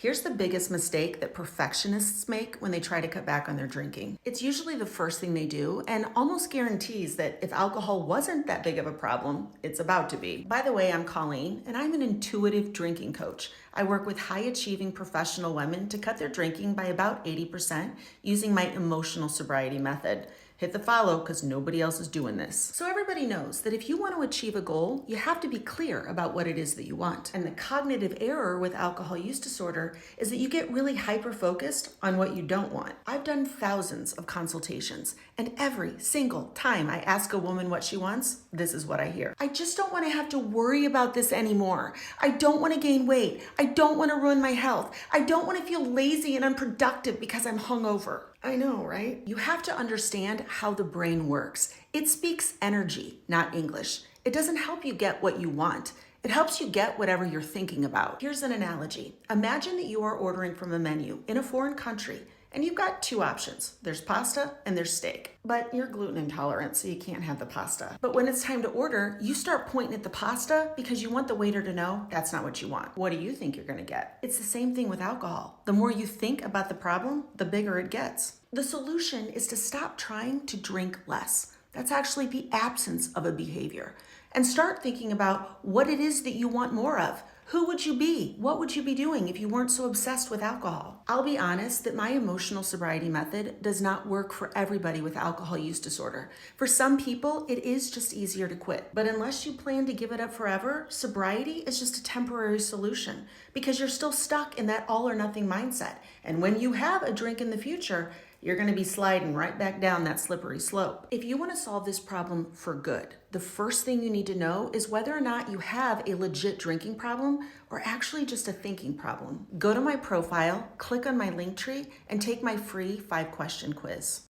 Here's the biggest mistake that perfectionists make when they try to cut back on their drinking. It's usually the first thing they do and almost guarantees that if alcohol wasn't that big of a problem, it's about to be. By the way, I'm Colleen, and I'm an intuitive drinking coach. I work with high-achieving professional women to cut their drinking by about 80% using my emotional sobriety method. Hit the follow because nobody else is doing this. So everybody knows that if you want to achieve a goal, you have to be clear about what it is that you want. And the cognitive error with alcohol use disorder is that you get really hyper-focused on what you don't want. I've done thousands of consultations, and every single time I ask a woman what she wants, this is what I hear. I just don't want to have to worry about this anymore. I don't want to gain weight. I don't want to ruin my health. I don't want to feel lazy and unproductive because I'm hungover. I know, right? You have to understand how the brain works. It speaks energy, not English. It doesn't help you get what you want. It helps you get whatever you're thinking about. Here's an analogy. Imagine that you are ordering from a menu in a foreign country, and you've got two options. There's pasta and there's steak. But you're gluten intolerant, so you can't have the pasta. But when it's time to order, you start pointing at the pasta because you want the waiter to know that's not what you want. What do you think you're gonna get? It's the same thing with alcohol. The more you think about the problem, the bigger it gets. The solution is to stop trying to drink less. That's actually the absence of a behavior. And start thinking about what it is that you want more of. Who would you be? What would you be doing if you weren't so obsessed with alcohol? I'll be honest that my emotional sobriety method does not work for everybody with alcohol use disorder. For some people, it is just easier to quit. But unless you plan to give it up forever, sobriety is just a temporary solution because you're still stuck in that all or nothing mindset. And when you have a drink in the future, you're going to be sliding right back down that slippery slope. If you want to solve this problem for good, the first thing you need to know is whether or not you have a legit drinking problem or actually just a thinking problem. Go to my profile, click on my link tree, and take my free 5-question quiz.